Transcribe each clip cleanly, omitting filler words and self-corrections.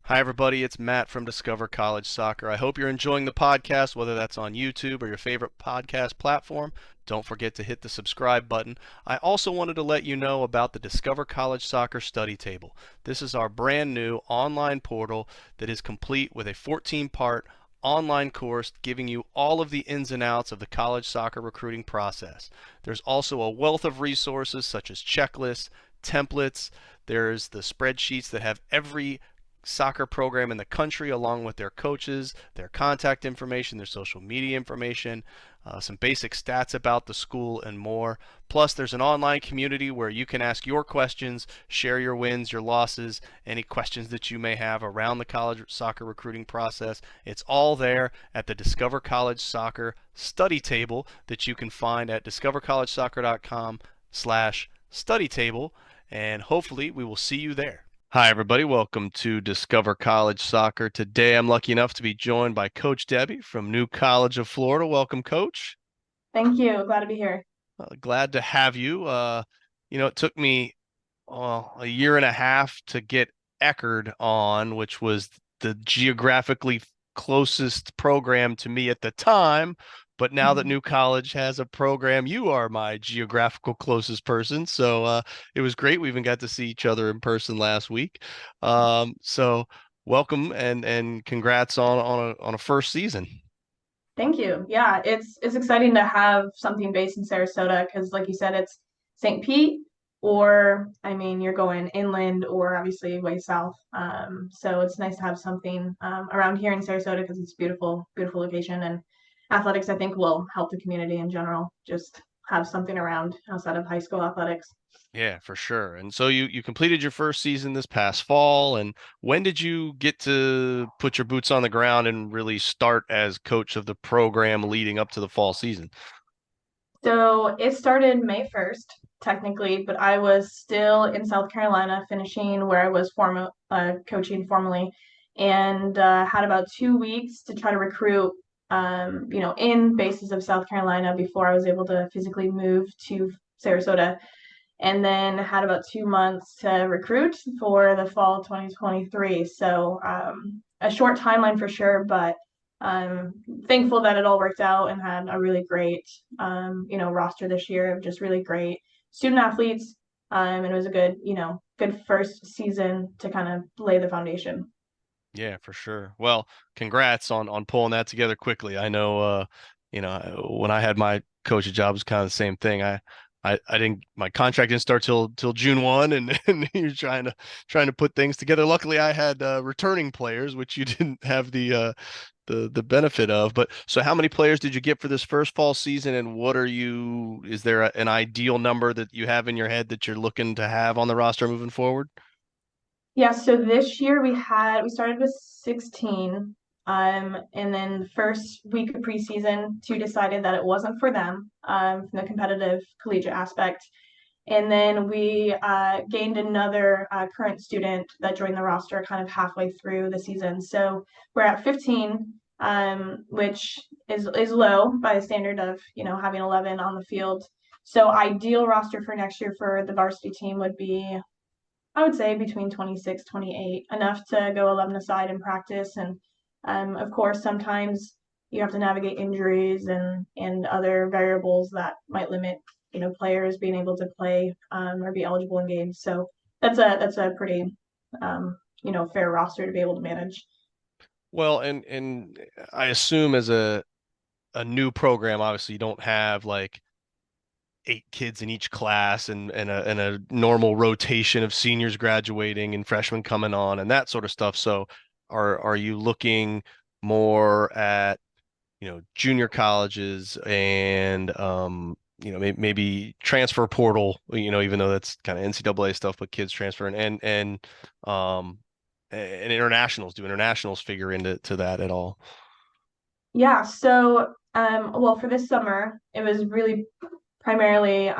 Hi, everybody. It's Matt from Discover College Soccer. I hope you're enjoying the podcast, whether that's on YouTube or your favorite podcast platform. Don't forget to hit the subscribe button. I also wanted to let you know about the Discover College Soccer Study Table. This is our brand new online portal that is complete with a 14-part online course giving you all of the ins and outs of the college soccer recruiting process. There's also a wealth of resources such as checklists, templates. There's the spreadsheets that have every soccer program in the country, along with their coaches, their contact information, their social media information, some basic stats about the school, and more. Plus, there's an online community where you can ask your questions, share your wins, your losses, any questions that you may have around the college soccer recruiting process. It's all there at the Discover College Soccer study table that you can find at discovercollegesoccer.com/study table, and hopefully we will see you there. Hi, everybody. Welcome to Discover College Soccer. Today, I'm lucky enough to be joined by Coach Debbie from New College of Florida. Welcome, Coach. Thank you. Glad to be here. Glad to have you. It took me a year and a half to get Eckerd on, which was the geographically closest program to me at the time. But now that New College has a program, you are my geographical closest person. So it was great. We even got to see each other in person last week. So welcome and congrats on a first season. Thank you. Yeah, it's exciting to have something based in Sarasota because, like you said, it's St. Pete, or I mean, you're going inland or obviously way south. So it's nice to have something around here in Sarasota because it's beautiful, beautiful location, and athletics I think will help the community in general. Just have something around outside of high school athletics. Yeah, for sure. And so you completed your first season this past fall. And when did you get to put your boots on the ground and really start as coach of the program leading up to the fall season? So it started May 1st, technically, but I was still in South Carolina finishing where I was coaching formally, and had about 2 weeks to try to recruit, in bases of South Carolina before I was able to physically move to Sarasota. And then had about 2 months to recruit for the fall 2023. So a short timeline for sure, but I'm thankful that it all worked out and had a really great, roster this year of just really great student athletes. And it was a good, good first season to kind of lay the foundation. Yeah, for sure. Well, congrats on pulling that together quickly. I know, when I had my coaching job, it was kind of the same thing. I didn't my contract didn't start till June 1, and, and you're trying to put things together. Luckily, I had returning players, which you didn't have the benefit of. But so, how many players did you get for this first fall season, and is there an ideal number that you have in your head that you're looking to have on the roster moving forward? Yeah, so this year we started with 16. And then the first week of preseason, two decided that it wasn't for them, from the competitive collegiate aspect. And then we gained another current student that joined the roster kind of halfway through the season. So we're at 15, which is low by the standard of, having 11 on the field. So ideal roster for next year for the varsity team would be, I would say, between 26, 28, enough to go 11 aside in practice. And of course, sometimes you have to navigate injuries and other variables that might limit, players being able to play, or be eligible in games. So that's a pretty, fair roster to be able to manage. Well, and I assume as a new program, obviously you don't have like eight kids in each class and a normal rotation of seniors graduating and freshmen coming on and that sort of stuff. So are you looking more at, junior colleges and maybe transfer portal, even though that's kind of NCAA stuff, but kids transfer um and internationals, do internationals figure into that at all? Yeah. So, well, for this summer, it was really primarily,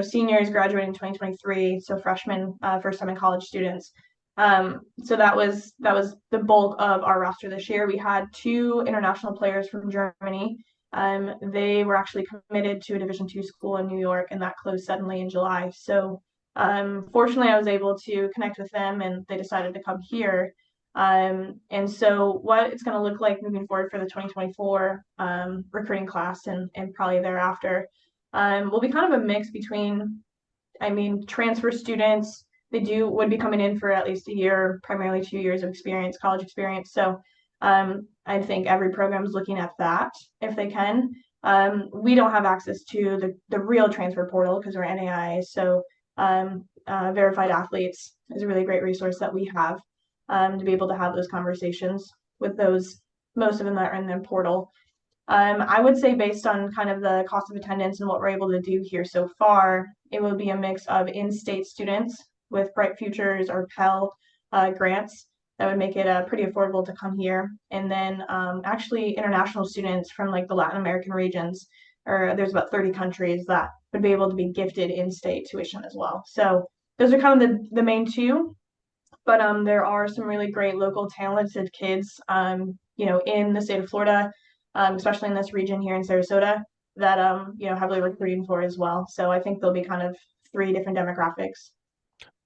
seniors graduating in 2023, so freshmen, first time in college students. So that was the bulk of our roster this year. We had two international players from Germany. They were actually committed to a Division II school in New York, and that closed suddenly in July. So, fortunately, I was able to connect with them, and they decided to come here. And so what it's going to look like moving forward for the 2024 recruiting class and probably thereafter will be kind of a mix between, I mean, transfer students, would be coming in for at least a year, primarily 2 years of experience, college experience. So I think every program is looking at that if they can. We don't have access to the real transfer portal because we're NAI. So verified athletes is a really great resource that we have to be able to have those conversations with those, most of them that are in the portal. I would say based on kind of the cost of attendance and what we're able to do here so far, it will be a mix of in-state students with Bright Futures or Pell grants that would make it pretty affordable to come here. And then actually international students from like the Latin American regions, or there's about 30 countries that would be able to be gifted in-state tuition as well. So those are kind of the main two. But there are some really great local talented kids, in the state of Florida, especially in this region here in Sarasota, that heavily recruiting for as well. So I think there'll be kind of three different demographics.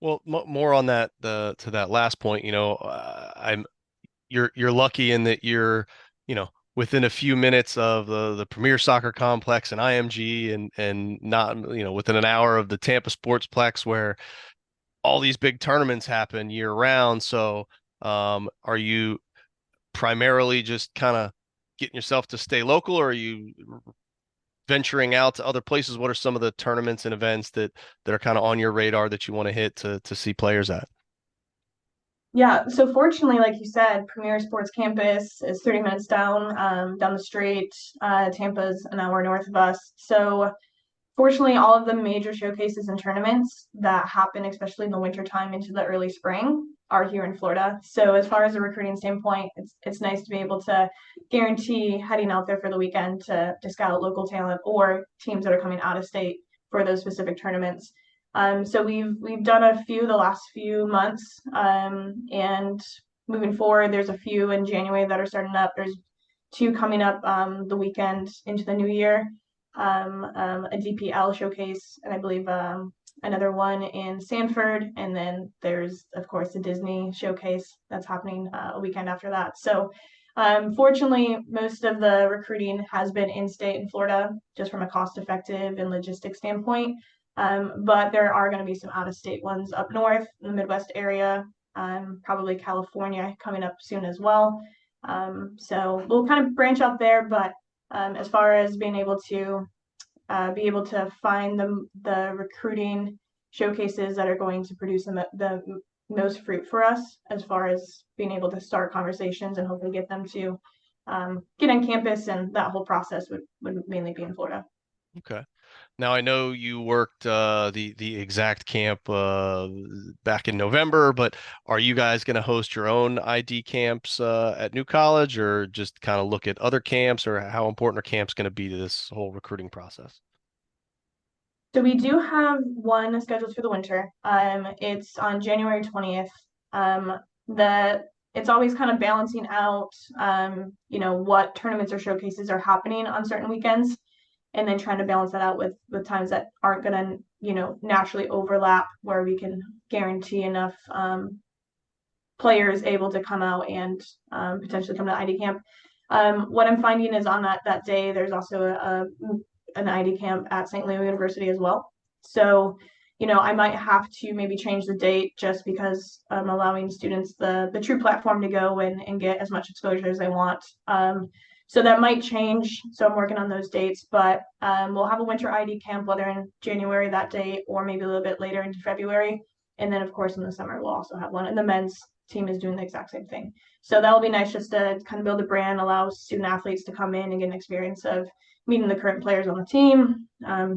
Well, more on that, to that last point, you're lucky in that you're, within a few minutes of the Premier Soccer Complex and IMG, and not, within an hour of the Tampa Sportsplex, where all these big tournaments happen year round. So, are you primarily just kind of getting yourself to stay local, or are you venturing out to other places? What are some of the tournaments and events that are kind of on your radar that you want to hit to see players at? Yeah, so fortunately, like you said, Premier Sports Campus is 30 minutes down the street. Tampa's an hour north of us. So fortunately, all of the major showcases and tournaments that happen, especially in the wintertime into the early spring, are here in Florida. So as far as a recruiting standpoint, it's nice to be able to guarantee heading out there for the weekend to scout local talent or teams that are coming out of state for those specific tournaments. So we've done a few the last few months, and moving forward, there's a few in January that are starting up. There's two coming up the weekend into the new year, a DPL showcase, and I believe another one in Sanford. And then there's, of course, a Disney showcase that's happening a weekend after that. So fortunately, most of the recruiting has been in-state in Florida, just from a cost-effective and logistics standpoint. But there are going to be some out-of-state ones up north in the Midwest area, probably California coming up soon as well. So we'll kind of branch out there, but as far as being able to be able to find the recruiting showcases that are going to produce the most fruit for us, as far as being able to start conversations and hopefully get them to get on campus, and that whole process would mainly be in Florida. Okay. Now I know you worked the exact camp back in November, but are you guys going to host your own ID camps at New College, or just kind of look at other camps, or how important are camps going to be to this whole recruiting process? So we do have one scheduled for the winter. It's on January 20th. The It's always kind of balancing out, what tournaments or showcases are happening on certain weekends, and then trying to balance that out with times that aren't going to, naturally overlap, where we can guarantee enough players able to come out and potentially come to ID camp. What I'm finding is on that day, there's also an ID camp at St. Leo University as well. So, I might have to maybe change the date just because I'm allowing students the true platform to go and get as much exposure as they want. So that might change. So I'm working on those dates, but we'll have a winter ID camp, whether in January that day or maybe a little bit later into February. And then, of course, in the summer, we'll also have one. And the men's team is doing the exact same thing. So that'll be nice just to kind of build a brand, allow student athletes to come in and get an experience of meeting the current players on the team,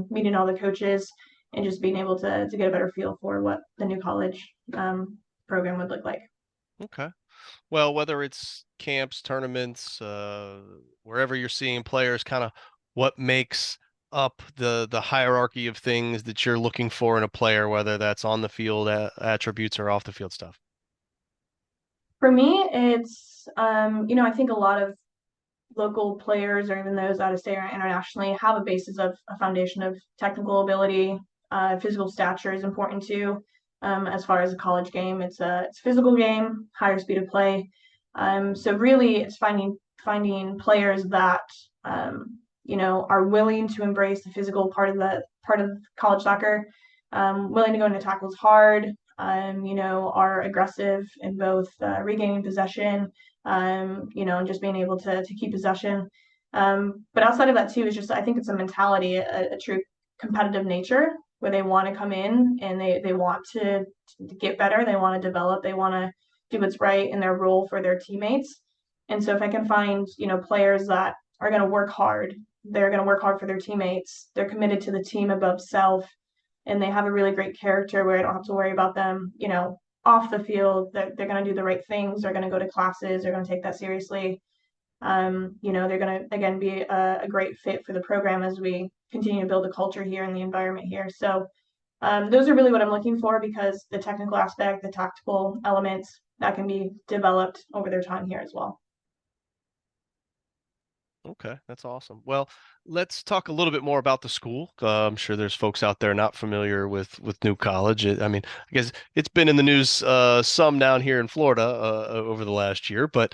meeting all the coaches, and just being able to get a better feel for what the new college program would look like. Okay. Well, whether it's camps, tournaments, wherever you're seeing players, kind of what makes up the hierarchy of things that you're looking for in a player, whether that's on the field attributes or off the field stuff. For me, it's I think a lot of local players, or even those out of state or internationally, have a basis of a foundation of technical ability. Physical stature is important too. as far as a college game. It's a physical game, higher speed of play. So really, it's finding players that are willing to embrace the physical part of college soccer, willing to go into tackles hard, are aggressive in both regaining possession, and just being able to keep possession. But outside of that too, is just I think it's a mentality, a true competitive nature where they want to come in and they want to get better, they want to develop, they want to do what's right in their role for their teammates. And so if I can find, players that are going to work hard, they're going to work hard for their teammates, they're committed to the team above self, and they have a really great character where I don't have to worry about them, off the field, they're going to do the right things, they're going to go to classes, they're going to take that seriously. They're going to, again, be a great fit for the program as we continue to build the culture here and the environment here. So those are really what I'm looking for, because the technical aspect, the tactical elements, that can be developed over their time here as well. Okay, that's awesome. Well, let's talk a little bit more about the school. I'm sure there's folks out there not familiar with New College. I mean, I guess it's been in the news some down here in Florida over the last year, but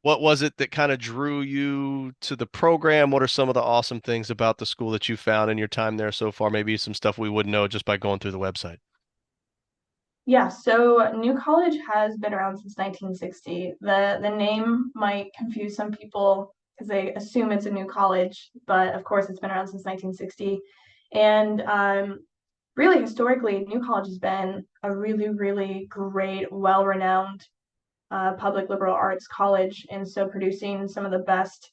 what was it that kind of drew you to the program? What are some of the awesome things about the school that you found in your time there so far? Maybe some stuff we wouldn't know just by going through the website. Yeah, so New College has been around since 1960. The name might confuse some people because they assume it's a new college, but of course it's been around since 1960. And really historically, New College has been a really, really great, well-renowned public liberal arts college, and so producing some of the best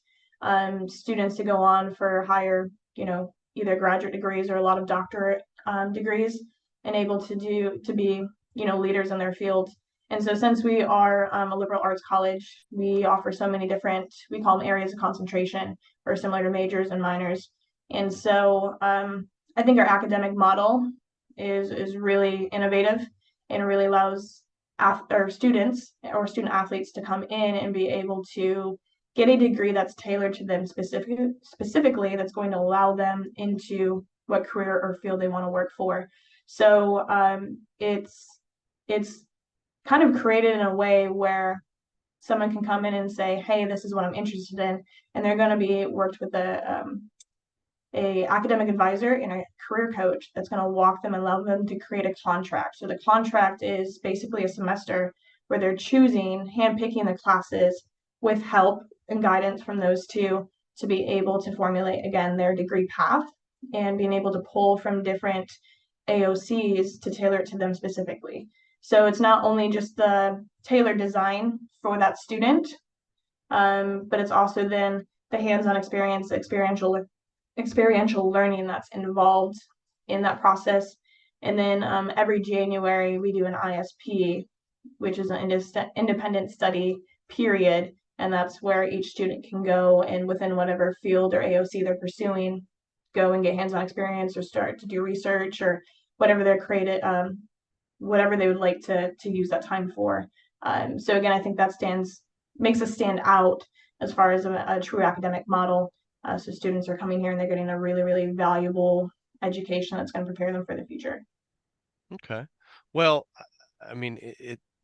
students to go on for higher, either graduate degrees or a lot of doctorate degrees, and able to be, leaders in their field. And so since we are a liberal arts college, we offer so many different, we call them areas of concentration, or similar to majors and minors. And so I think our academic model is really innovative and really allows or students or student athletes to come in and be able to get a degree that's tailored to them specifically, that's going to allow them into what career or field they want to work for. So it's kind of created in a way where someone can come in and say, hey, this is what I'm interested in, and they're going to be worked with a academic advisor and a career coach that's going to walk them and allow them to create a contract. So the contract is basically a semester where they're handpicking the classes with help and guidance from those two to be able to formulate, again, their degree path, and being able to pull from different AOCs to tailor it to them specifically. So it's not only just the tailored design for that student, but it's also then the hands-on experience, experiential learning that's involved in that process. And then every January we do an ISP, which is an independent study period, and that's where each student can go and within whatever field or AOC they're pursuing, go and get hands-on experience or start to do research or whatever they're created, whatever they would like to use that time for. So again, I think that makes us stand out as far as a true academic model. So students are coming here and they're getting a really, really valuable education that's going to prepare them for the future. Okay. Well, I mean,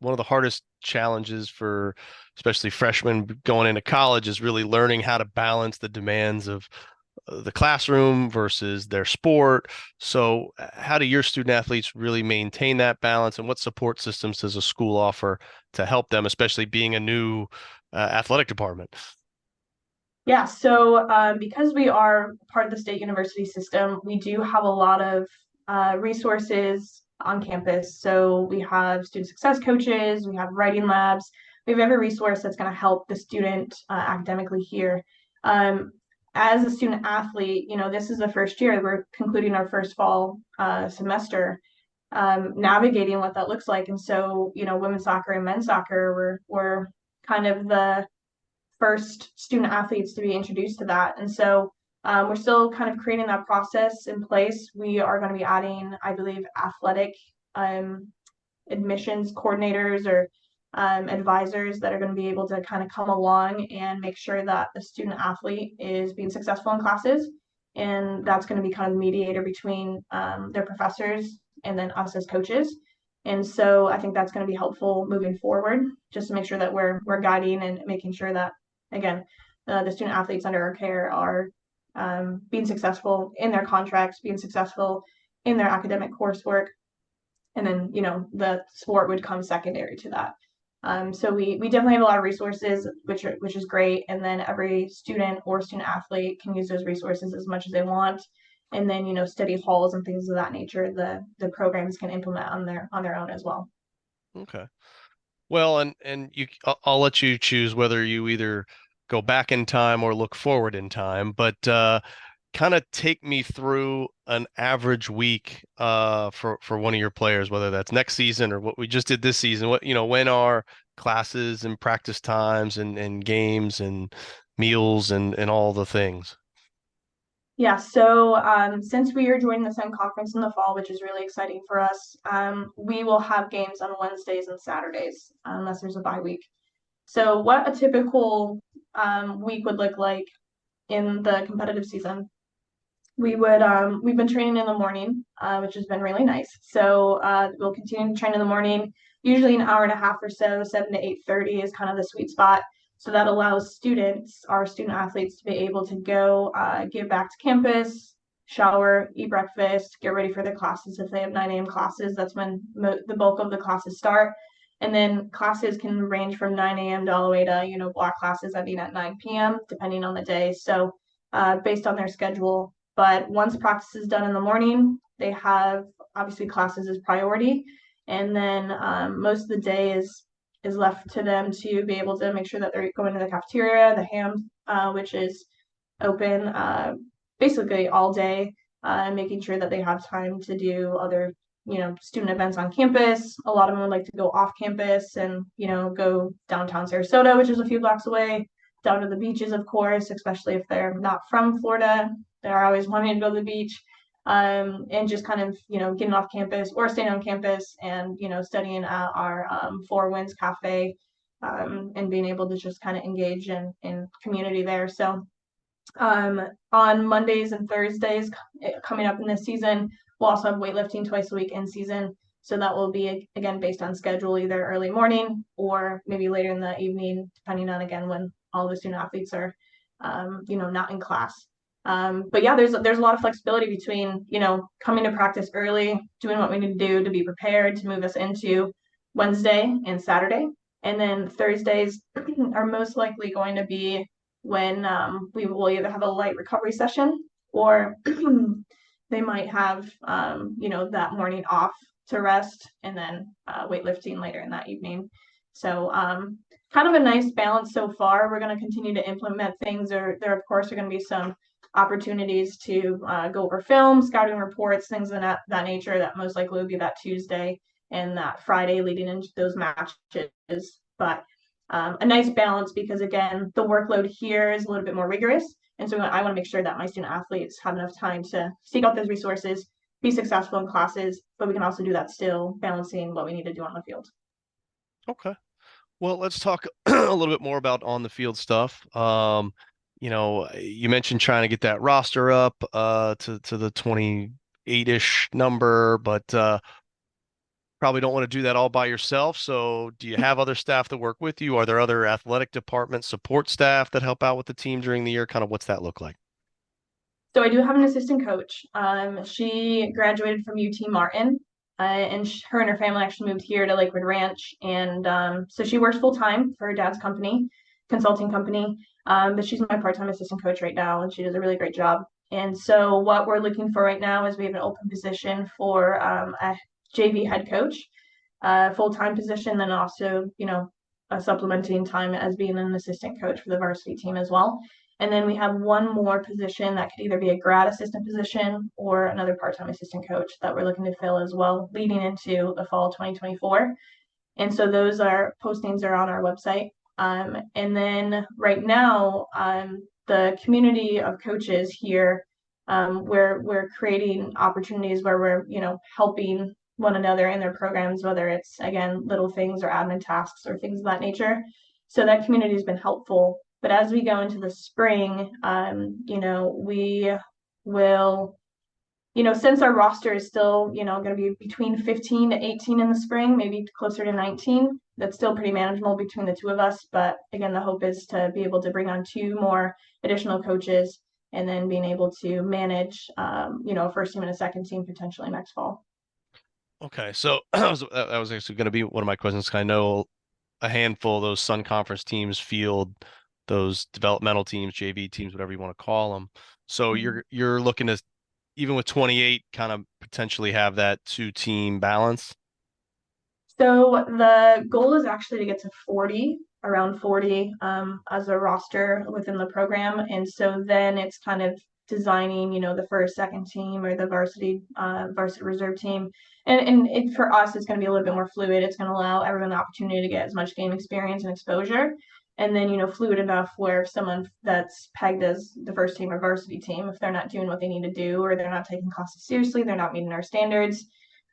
one of the hardest challenges for especially freshmen going into college is really learning how to balance the demands of the classroom versus their sport. So, how do your student athletes really maintain that balance, and what support systems does a school offer to help them, especially being a new athletic department? Yeah, so because we are part of the state university system, we do have a lot of resources on campus. So we have student success coaches, we have writing labs, we have every resource that's going to help the student academically here. Um, as a student athlete, this is the first year we're concluding our first fall semester, navigating what that looks like. And so, women's soccer and men's soccer were kind of the first student athletes to be introduced to that. And so we're still kind of creating that process in place. We are going to be adding, I believe, athletic admissions coordinators or advisors that are going to be able to kind of come along and make sure that the student athlete is being successful in classes. And that's going to be kind of the mediator between their professors and then us as coaches. And so I think that's going to be helpful moving forward, just to make sure that we're guiding and making sure that, again, the student athletes under our care are being successful in their contracts, being successful in their academic coursework, and then the sport would come secondary to that. So we definitely have a lot of resources, which is great. And then every student or student athlete can use those resources as much as they want. And then study halls and things of that nature, the programs can implement on their own as well. Okay. Well, and I'll let you choose whether you either go back in time or look forward in time, but kind of take me through an average week for one of your players, whether that's next season or what we just did this season. What, when are classes and practice times and games and meals and all the things? Yeah, so since we are joining the Sun Conference in the fall, which is really exciting for us, we will have games on Wednesdays and Saturdays, unless there's a bye week. So what a typical week would look like in the competitive season, we've been training in the morning, which has been really nice. So we'll continue to train in the morning, usually an hour and a half or so, 7 to 8:30 is kind of the sweet spot. So that allows students, our student athletes, to be able to go get back to campus, shower, eat breakfast, get ready for their classes. If they have 9 a.m. classes, that's when the bulk of the classes start. And then classes can range from 9 a.m. to all the way to block classes ending at 9 p.m. depending on the day. So based on their schedule. But once practice is done in the morning, they have obviously classes as priority, and then most of the day is left to them to be able to make sure that they're going to the cafeteria, the ham, which is open basically all day, making sure that they have time to do other student events on campus. A lot of them would like to go off campus and go downtown Sarasota, which is a few blocks away, down to the beaches, of course, especially if they're not from Florida. They're always wanting to go to the beach, and just kind of getting off campus or staying on campus and studying at our Four Winds Cafe, and being able to just kind of engage in community there. So on Mondays and Thursdays coming up in this season, we'll also have weightlifting twice a week in season. So that will be, again, based on schedule, either early morning or maybe later in the evening, depending on, again, when all the student athletes are, not in class. But yeah, there's a lot of flexibility between, coming to practice early, doing what we need to do to be prepared to move us into Wednesday and Saturday. And then Thursdays are most likely going to be when we will either have a light recovery session or they might have, that morning off to rest and then weightlifting later in that evening. So kind of a nice balance so far. We're going to continue to implement things. There of course, are going to be some opportunities to go over film, scouting reports, things of that nature. That most likely would be that Tuesday and that Friday leading into those matches. But a nice balance because, again, the workload here is a little bit more rigorous. And so I want to make sure that my student athletes have enough time to seek out those resources, be successful in classes, but we can also do that still balancing what we need to do on the field. Okay. Well, let's talk a little bit more about on the field stuff. You mentioned trying to get that roster up to the 28-ish number, but probably don't want to do that all by yourself. So do you have other staff that work with you? Are there other athletic department support staff that help out with the team during the year? Kind of what's that look like? So I do have an assistant coach. She graduated from UT Martin, and her and her family actually moved here to Lakewood Ranch, and so she works full time for her dad's company, consulting company. But she's my part-time assistant coach right now, and she does a really great job. And so what we're looking for right now is we have an open position for a JV head coach, full-time position, then also a supplementing time as being an assistant coach for the varsity team as well. And then we have one more position that could either be a grad assistant position or another part-time assistant coach that we're looking to fill as well, leading into the fall 2024. And so those postings are on our website. And then right now, the community of coaches here, we're creating opportunities where we're helping one another in their programs, whether it's, again, little things or admin tasks or things of that nature. So that community has been helpful. But as we go into the spring, we will since our roster is still, going to be between 15 to 18 in the spring, maybe closer to 19, that's still pretty manageable between the two of us. But again, the hope is to be able to bring on 2 more additional coaches and then being able to manage, a first team and a second team potentially next fall. Okay, so that was actually going to be one of my questions. I know a handful of those Sun Conference teams field those developmental teams, JV teams, whatever you want to call them. So you're looking to, even with 28, kind of potentially have that 2-team balance. So the goal is actually to get to 40, around 40 as a roster within the program. And so then it's kind of designing, the first, second team or the varsity reserve team. And for us, it's going to be a little bit more fluid. It's going to allow everyone the opportunity to get as much game experience and exposure. And then, fluid enough where if someone that's pegged as the first team or varsity team, if they're not doing what they need to do or they're not taking classes seriously, they're not meeting our standards,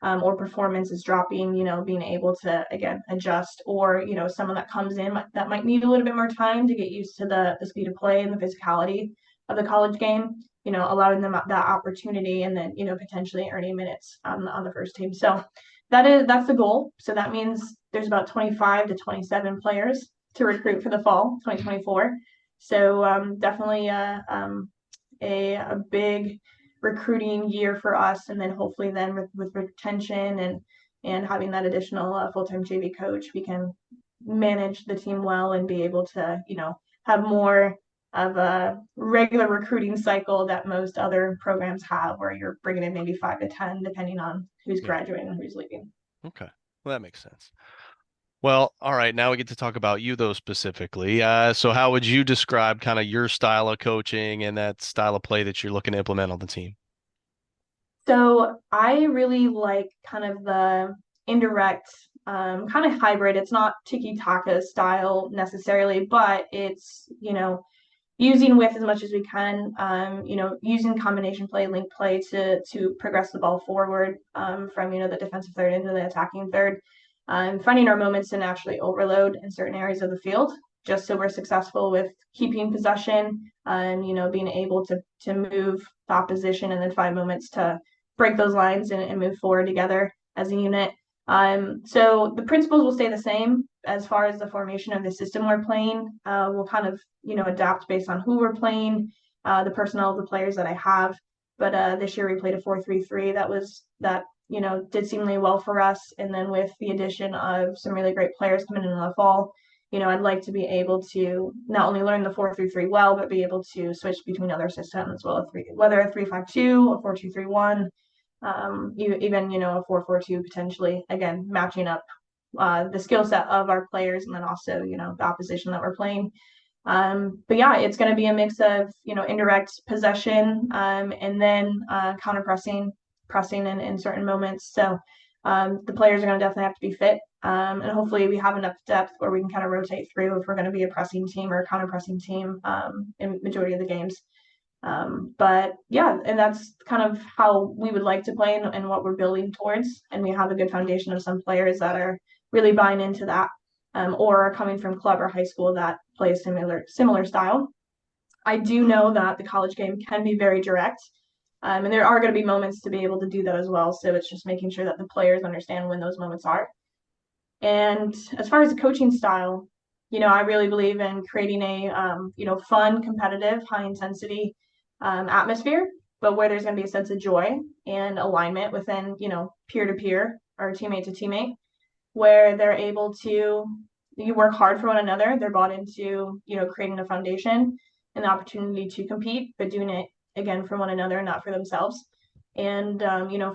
or performance is dropping, being able to, again, adjust, or, someone that comes in that might need a little bit more time to get used to the speed of play and the physicality of the college game, allowing them that opportunity and then, potentially earning minutes on the first team. So that's the goal. So that means there's about 25 to 27 players to recruit for the fall 2024. So definitely a big recruiting year for us, and then hopefully then with retention and having that additional full-time JV coach, we can manage the team well and be able to have more of a regular recruiting cycle that most other programs have, where you're bringing in maybe 5 to 10 depending on who's graduating and who's leaving. Okay, well, that makes sense. Well, all right, now we get to talk about you though specifically. So how would you describe kind of your style of coaching and that style of play that you're looking to implement on the team? So I really like kind of the indirect, kind of hybrid. It's not tiki-taka style necessarily, but it's, using width as much as we can, using combination play, link play to progress the ball forward from, the defensive third into the attacking third, finding our moments to naturally overload in certain areas of the field, just so we're successful with keeping possession and, being able to move the opposition and then find moments to break those lines and move forward together as a unit. So the principles will stay the same as far as the formation of the system we're playing. We'll kind of, adapt based on who we're playing, the personnel of the players that I have. But this year we played a 4-3-3 that did seemingly well for us. And then with the addition of some really great players coming in the fall, I'd like to be able to not only learn the 4-3-3 well, but be able to switch between other systems, well, whether a 3-5-2, a 4-2-3-1, even a 4-4-2 potentially. Again, matching up the skill set of our players and then also the opposition that we're playing. But yeah, it's going to be a mix of indirect possession and then counter pressing in certain moments. So the players are going to definitely have to be fit. And hopefully we have enough depth where we can kind of rotate through if we're going to be a pressing team or a counter pressing team in majority of the games. But yeah, and that's kind of how we would like to play and what we're building towards. And we have a good foundation of some players that are really buying into that, or are coming from club or high school that play a similar style. I do know that the college game can be very direct, and there are going to be moments to be able to do that as well. So it's just making sure that the players understand when those moments are. And as far as the coaching style, I really believe in creating a fun, competitive, high intensity atmosphere, but where there's going to be a sense of joy and alignment within, peer to peer or teammate to teammate, where they're able to you work hard for one another. They're bought into, creating a foundation and the opportunity to compete, but doing it again for one another and not for themselves. And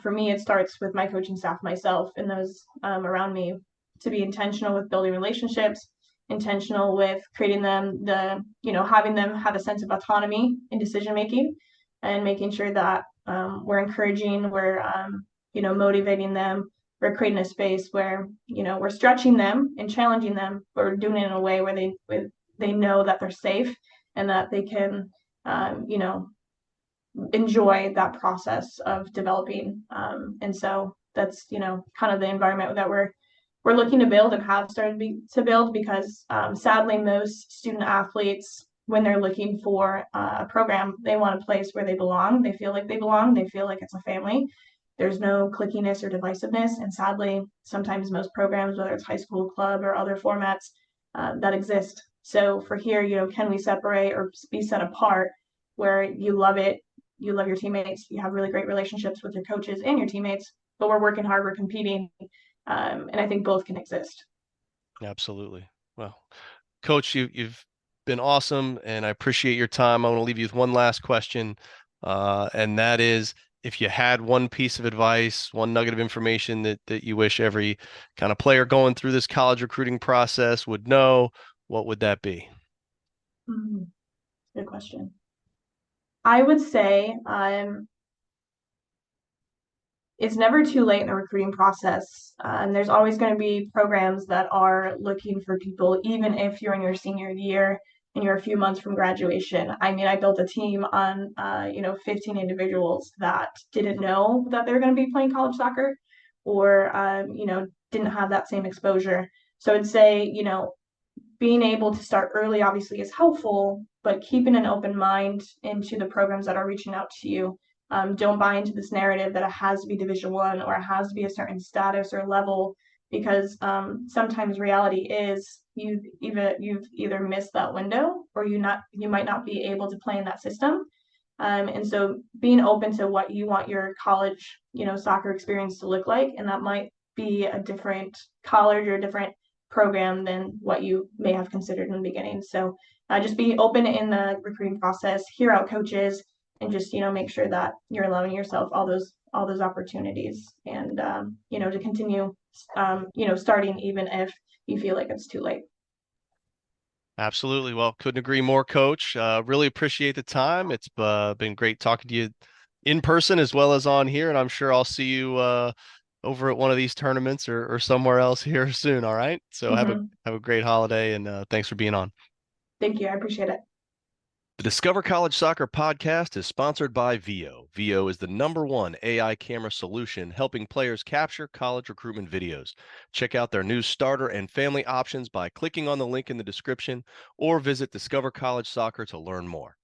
for me, it starts with my coaching staff, myself, and those around me, to be intentional with building relationships, intentional with creating having them have a sense of autonomy in decision making, and making sure that we're encouraging, we're motivating them, we're creating a space where we're stretching them and challenging them, but we're doing it in a way where they know that they're safe and that they can enjoy that process of developing. And so that's kind of the environment that we're looking to build and have started to build, because sadly most student athletes when they're looking for a program, they want a place where they belong. They feel like they belong. They feel like it's a family. There's no clickiness or divisiveness. And sadly, sometimes most programs, whether it's high school club or other formats, that exist. So for here, can we separate or be set apart where you love it, you love your teammates, you have really great relationships with your coaches and your teammates, but we're working hard, we're competing, and I think both can exist. Absolutely. Well, Coach, you've been awesome, and I appreciate your time. I want to leave you with one last question, and that is, if you had one piece of advice, one nugget of information that you wish every kind of player going through this college recruiting process would know, what would that be? Mm-hmm. Good question. I would say it's never too late in the recruiting process. And there's always going to be programs that are looking for people, even if you're in your senior year and you're a few months from graduation. I mean, I built a team on, 15 individuals that didn't know that they were going to be playing college soccer or, didn't have that same exposure. So I'd say, being able to start early obviously is helpful, but keeping an open mind into the programs that are reaching out to you. Don't buy into this narrative that it has to be Division 1 or it has to be a certain status or level, because sometimes reality is you've either missed that window or you might not be able to play in that system. And so being open to what you want your college, soccer experience to look like, and that might be a different college or a different program than what you may have considered in the beginning. So just be open in the recruiting process, hear out coaches, and just make sure that you're allowing yourself all those opportunities, and to continue starting even if you feel like it's too late. Absolutely. Well, couldn't agree more, Coach. Really appreciate the time. It's been great talking to you in person as well as on here, and I'm sure I'll see you over at one of these tournaments or somewhere else here soon. All right. So Mm-hmm. have a great holiday, and thanks for being on. Thank you. I appreciate it. The Discover College Soccer podcast is sponsored by VIO. VIO is the #1 AI camera solution helping players capture college recruitment videos. Check out their new starter and family options by clicking on the link in the description or visit Discover College Soccer to learn more.